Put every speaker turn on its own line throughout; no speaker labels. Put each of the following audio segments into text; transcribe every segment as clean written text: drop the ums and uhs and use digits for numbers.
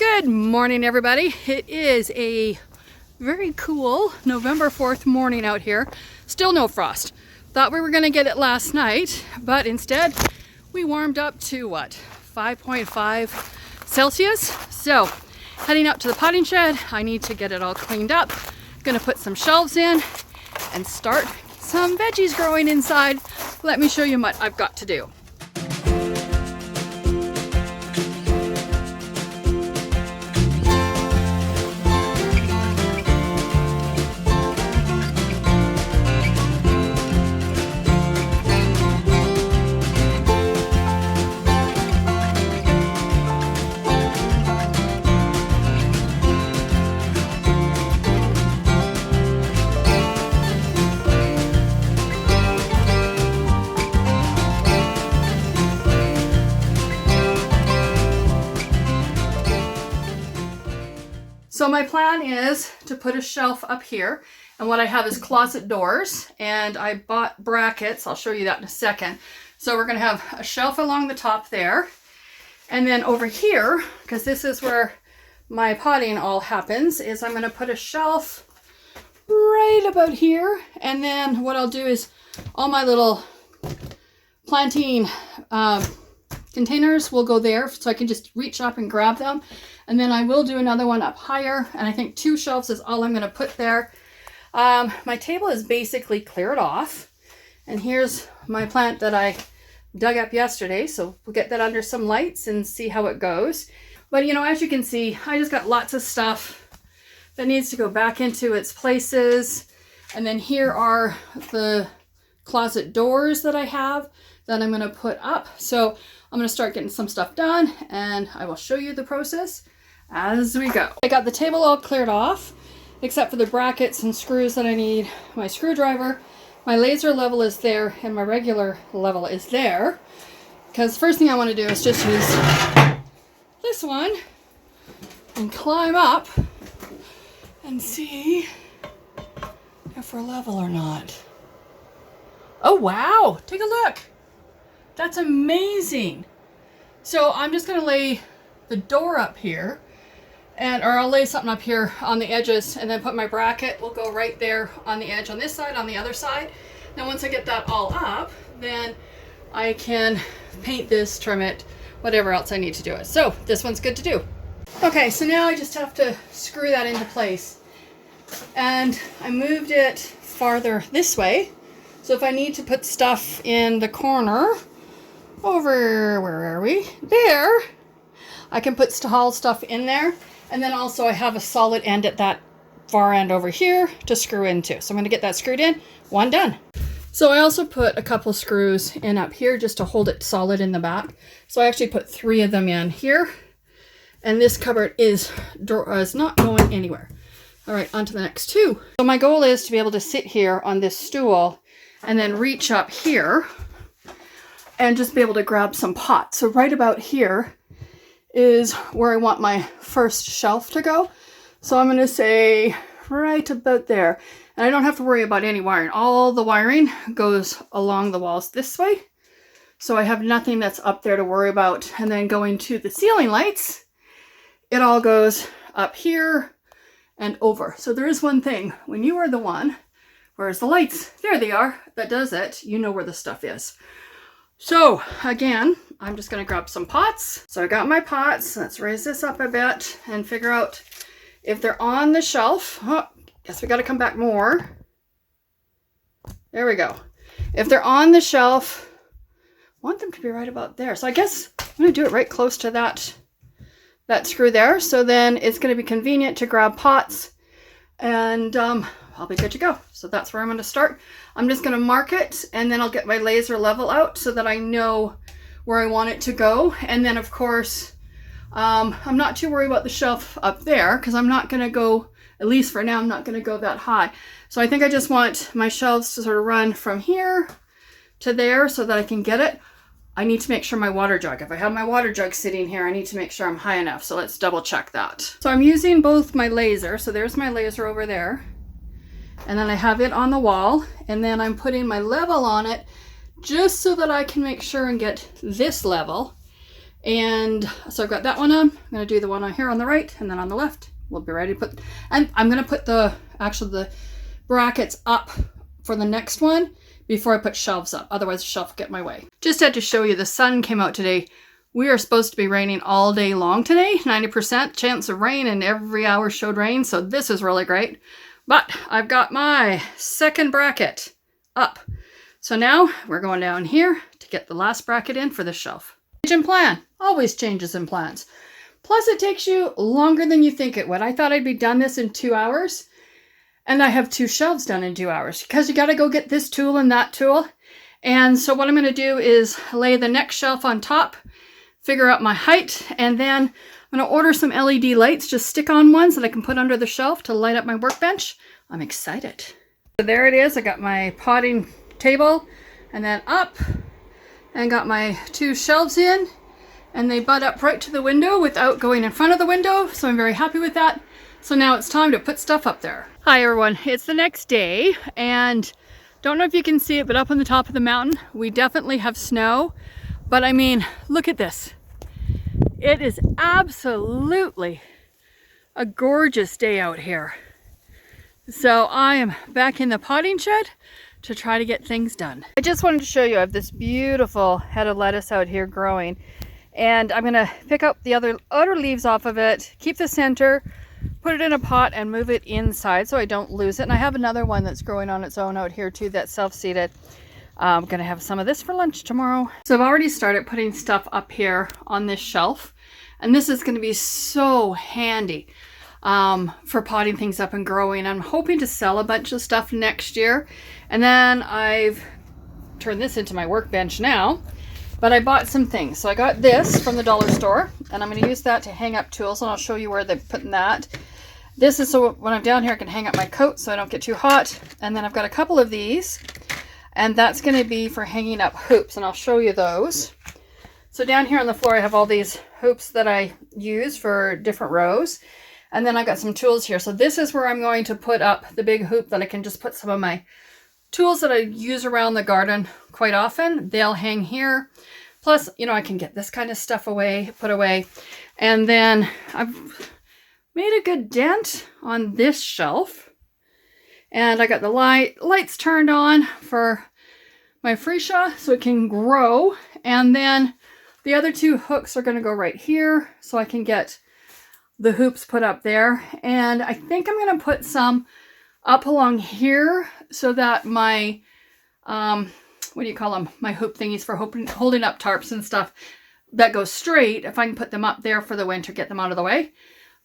Good morning, everybody. It is a very cool November 4th morning out here. Still no frost. Thought we were going to get it last night, but instead we warmed up to what, 5.5 Celsius. So heading up to the potting shed. I need to get it all cleaned up. Going to put some shelves in and start some veggies growing inside. Let me show you what I've got to do. So my plan is to put a shelf up here, and what I have is closet doors, and I bought brackets. I'll show you that in a second. So we're going to have a shelf along the top there, and then over here, because this is where my potting all happens, is I'm going to put a shelf right about here, and then what I'll do is all my little planting containers will go there, so I can just reach up and grab them. And then I will do another one up higher, and I think 2 shelves is all I'm going to put there. My table is basically cleared off, and here's my plant that I dug up yesterday, so we'll get that under some lights and see how it goes. But you know, as you can see, I just got lots of stuff that needs to go back into its places. And then here are the closet doors that I have that I'm going to put up. So I'm going to start getting some stuff done, and I will show you the process as we go. I got the table all cleared off, except for the brackets and screws that I need. My screwdriver, my laser level is there, and my regular level is there. Because the first thing I want to do is just use this one and climb up and see if we're level or not. Oh wow, take a look. That's amazing. So I'm just gonna lay the door up here, or I'll lay something up here on the edges, and then put my bracket will go right there on the edge on this side, on the other side. Then once I get that all up, then I can paint this, trim it, whatever else I need to do it. So this one's good to do. Okay, so now I just have to screw that into place. And I moved it farther this way. So if I need to put stuff in the corner, over, where are we? There. I can put haul stuff in there. And then also I have a solid end at that far end over here to screw into. So I'm going to get that screwed in. One done. So I also put a couple screws in up here just to hold it solid in the back. So I actually put 3 of them in here. And this cupboard is not going anywhere. All right, on to the next 2. So my goal is to be able to sit here on this stool and then reach up here and just be able to grab some pots. So right about here is where I want my first shelf to go. So I'm going to say right about there. And I don't have to worry about any wiring. All the wiring goes along the walls this way. So I have nothing that's up there to worry about. And then going to the ceiling lights, it all goes up here and over. So there is one thing. When you are the one, where's the lights? There they are. That does it. You know where the stuff is. So again, I'm just going to grab some pots. So I got my pots. Let's raise this up a bit and figure out if they're on the shelf. Oh, guess we got to come back more. There we go. If they're on the shelf, I want them to be right about there. So I guess I'm going to do it right close to that screw there. So then it's going to be convenient to grab pots, and I'll be good to go. So that's where I'm going to start. I'm just going to mark it, and then I'll get my laser level out so that I know where I want it to go. And then of course, I'm not too worried about the shelf up there, because I'm not going to go, at least for now, I'm not going to go that high. So I think I just want my shelves to sort of run from here to there so that I can get it. I need to make sure my water jug, if I have my water jug sitting here, I need to make sure I'm high enough. So let's double check that. So I'm using both my laser. So there's my laser over there. And then I have it on the wall. And then I'm putting my level on it just so that I can make sure and get this level. And so I've got that one on. I'm going to do the one on here on the right, and then on the left we'll be ready to put, and I'm going to put the brackets up for the next one before I put shelves up. Otherwise the shelf will get in my way. Just had to show you the sun came out today. We are supposed to be raining all day long today. 90% chance of rain, and every hour showed rain. So this is really great. But I've got my second bracket up. So now we're going down here to get the last bracket in for the shelf. Change in plan. Always changes in plans. Plus it takes you longer than you think it would. I thought I'd be done this in 2 hours. And I have 2 shelves done in 2 hours because you got to go get this tool and that tool. And so what I'm going to do is lay the next shelf on top, figure out my height, and then I'm going to order some LED lights, just stick on ones that I can put under the shelf to light up my workbench. I'm excited. So there it is. I got my potting table and then up, and got my 2 shelves in, and they butt up right to the window without going in front of the window. So I'm very happy with that. So now it's time to put stuff up there. Hi everyone, it's the next day, and don't know if you can see it, but up on the top of the mountain, we definitely have snow. But I mean, look at this. It is absolutely a gorgeous day out here. So I am back in the potting shed to try to get things done. I just wanted to show you, I have this beautiful head of lettuce out here growing, and I'm gonna pick up the outer leaves off of it, keep the center, put it in a pot and move it inside so I don't lose it. And I have another one that's growing on its own out here too, that's self-seeded. I'm gonna have some of this for lunch tomorrow. So I've already started putting stuff up here on this shelf, and this is gonna be so handy for potting things up and growing. I'm hoping to sell a bunch of stuff next year. And then I've turned this into my workbench now, but I bought some things. So I got this from the dollar store, and I'm going to use that to hang up tools, and I'll show you where they're putting that. This is so when I'm down here I can hang up my coat so I don't get too hot. And then I've got a couple of these, and that's going to be for hanging up hoops, and I'll show you those. So down here on the floor I have all these hoops that I use for different rows. And then I've got some tools here. So this is where I'm going to put up the big hoop that I can just put some of my tools that I use around the garden quite often. They'll hang here. Plus, you know, I can get this kind of stuff away, put away. And then I've made a good dent on this shelf. And I got the lights turned on for my freesia so it can grow. And then the other 2 hooks are going to go right here so I can get the hoops put up there. And I think I'm going to put some up along here so that my, what do you call them? My hoop thingies for holding up tarps and stuff that go straight. If I can put them up there for the winter, get them out of the way.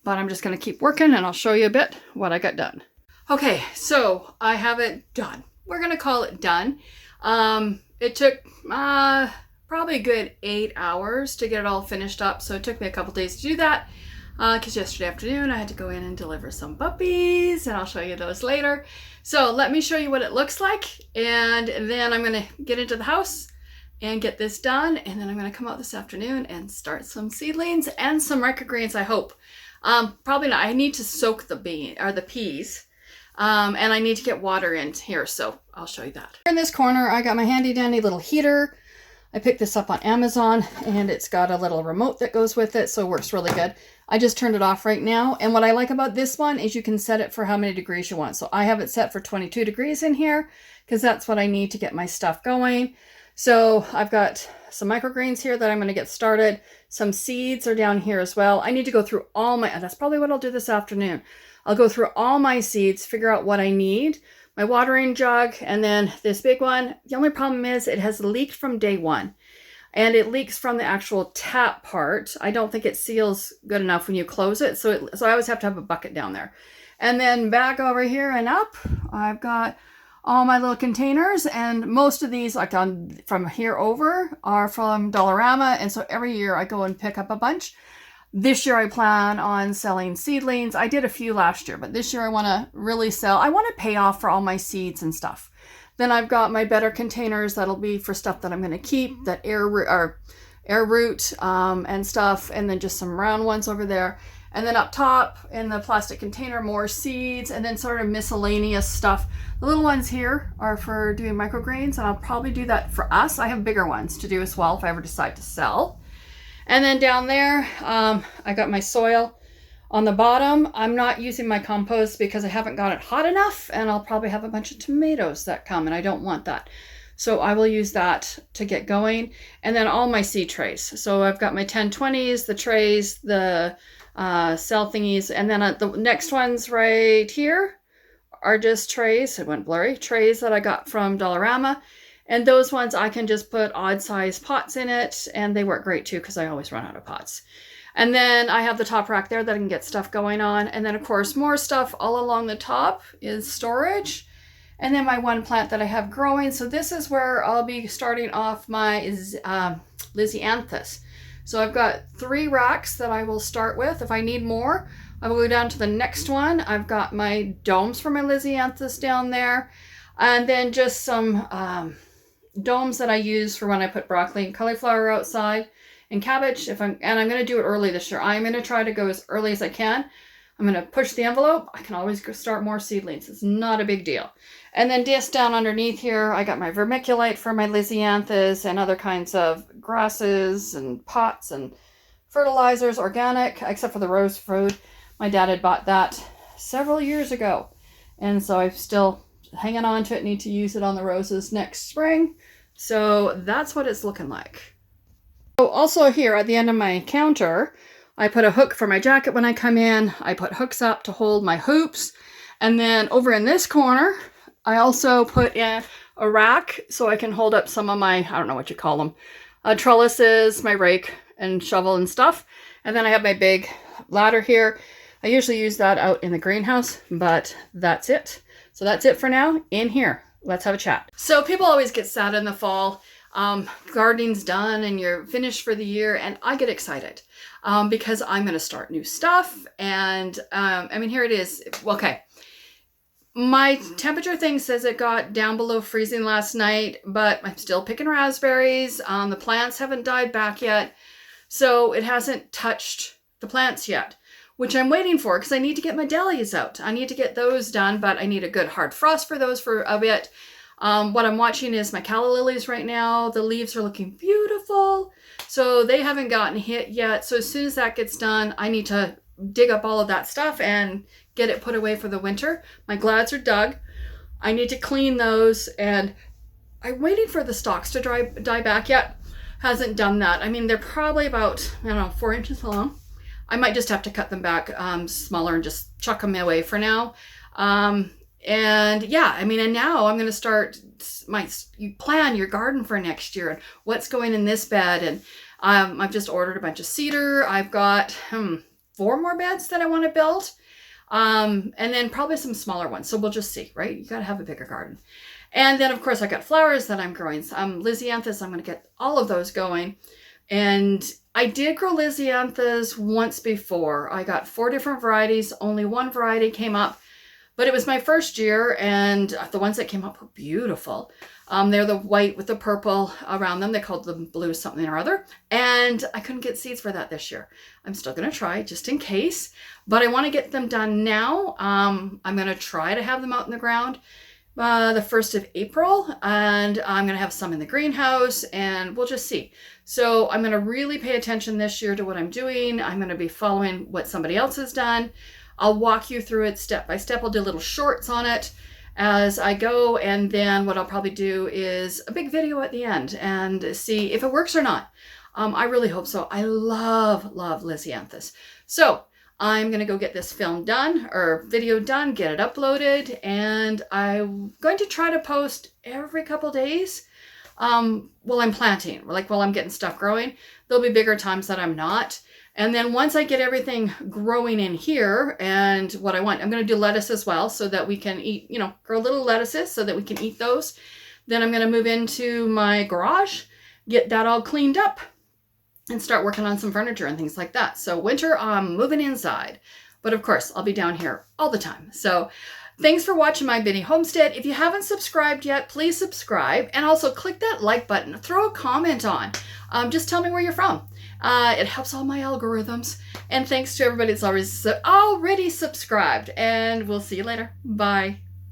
But I'm just going to keep working, and I'll show you a bit what I got done. Okay, so I have it done. We're going to call it done. It took probably a good 8 hours to get it all finished up. So it took me a couple days to do that. Because yesterday afternoon I had to go in and deliver some puppies, and I'll show you those later. So let me show you what it looks like, and then I'm going to get into the house and get this done, and then I'm going to come out this afternoon and start some seedlings and some microgreens, I hope. Probably not. I need to soak the peas, and I need to get water in here, so I'll show you that. In this corner I got my handy dandy little heater. I picked this up on Amazon, and it's got a little remote that goes with it, so it works really good. I just turned it off right now, and what I like about this one is you can set it for how many degrees you want. So I have it set for 22 degrees in here because that's what I need to get my stuff going. So I've got some microgreens here that I'm going to get started. Some seeds are down here as well. I need to go through all my, that's probably what I'll do this afternoon. I'll go through all my seeds, figure out what I need. My watering jug, and then this big one. The only problem is it has leaked from day one, and it leaks from the actual tap part. I don't think it seals good enough when you close it, so I always have to have a bucket down there. And then back over here and up, I've got all my little containers, and most of these, like from here over, are from Dollarama, and so every year I go and pick up a bunch. This year I plan on selling seedlings. I did a few last year, but this year I want to really sell. I want to pay off for all my seeds and stuff. Then I've got my better containers that'll be for stuff that I'm going to keep, that air root and stuff, and then just some round ones over there. And then up top in the plastic container, more seeds, and then sort of miscellaneous stuff. The little ones here are for doing microgreens, and I'll probably do that for us. I have bigger ones to do as well if I ever decide to sell. And then down there, I got my soil on the bottom. I'm not using my compost because I haven't got it hot enough, and I'll probably have a bunch of tomatoes that come, and I don't want that. So I will use that to get going. And then all my seed trays. So I've got my 1020s, the trays, the cell thingies, and then the next ones right here are just trays. It went blurry. Trays that I got from Dollarama. And those ones I can just put odd size pots in it, and they work great too because I always run out of pots. And then I have the top rack there that I can get stuff going on. And then of course more stuff all along the top is storage. And then my one plant that I have growing. So this is where I'll be starting off my Lisianthus. So I've got 3 racks that I will start with. If I need more, I will go down to the next one. I've got my domes for my Lisianthus down there. And then just some domes that I use for when I put broccoli and cauliflower outside and cabbage. And I'm going to do it early this year. I'm going to try to go as early as I can. I'm going to push the envelope. I can always start more seedlings. It's not a big deal. And then just down underneath here, I got my vermiculite for my Lisianthus and other kinds of grasses and pots and fertilizers, organic, except for the rose food. My dad had bought that several years ago. And so I'm still hanging on to it. Need to use it on the roses next spring. So that's what it's looking like. So also here at the end of my counter, I put a hook for my jacket when I come in. I put hooks up to hold my hoops. And then over in this corner, I also put in a rack so I can hold up some of my, I don't know what you call them, trellises, my rake and shovel and stuff. And then I have my big ladder here. I usually use that out in the greenhouse, but that's it. So that's it for now. In here, let's have a chat. So people always get sad in the fall. Gardening's done and you're finished for the year, and I get excited because I'm going to start new stuff. And I mean, here it is. Okay. My temperature thing says it got down below freezing last night, but I'm still picking raspberries. The plants haven't died back yet, so it hasn't touched the plants yet, which I'm waiting for because I need to get my dahlias out. I need to get those done, but I need a good hard frost for those for a bit. What I'm watching is my calla lilies right now. The leaves are looking beautiful, so they haven't gotten hit yet. So as soon as that gets done, I need to dig up all of that stuff and get it put away for the winter. My glads are dug. I need to clean those, and I'm waiting for the stalks to die back yet. Hasn't done that. I mean, they're probably about, I don't know, 4 inches long. I might just have to cut them back smaller and just chuck them away for now. And yeah, I mean, and now I'm going to start you plan your garden for next year and what's going in this bed. And I've just ordered a bunch of cedar. I've got 4 more beds that I want to build. And then probably some smaller ones. So we'll just see, right? You got to have a bigger garden. And then of course I got flowers that I'm growing. Lisianthus, I'm going to get all of those going. And I did grow Lisianthus once before. I got 4 different varieties. Only one variety came up, but it was my first year, and the ones that came up were beautiful. They're the white with the purple around them. They called them blue something or other. And I couldn't get seeds for that this year. I'm still going to try just in case, but I want to get them done now. I'm going to try to have them out in the ground the 1st of April, and I'm going to have some in the greenhouse, and we'll just see. So I'm going to really pay attention this year to what I'm doing. I'm going to be following what somebody else has done. I'll walk you through it step by step. I'll do little shorts on it as I go, and then what I'll probably do is a big video at the end and see if it works or not. I really hope so. I love Lisianthus. So I'm going to go get this film done or video done, get it uploaded, and I'm going to try to post every couple days while I'm planting, like while I'm getting stuff growing. There'll be bigger times that I'm not. And then once I get everything growing in here and what I want, I'm going to do lettuce as well so that we can eat, grow little lettuces so that we can eat those. Then I'm going to move into my garage, get that all cleaned up, and start working on some furniture and things like that. So winter, I'm moving inside. But of course, I'll be down here all the time. So thanks for watching my mini homestead. If you haven't subscribed yet, please subscribe. And also click that like button. Throw a comment on. Just tell me where you're from. It helps all my algorithms. And thanks to everybody that's already subscribed. And we'll see you later. Bye.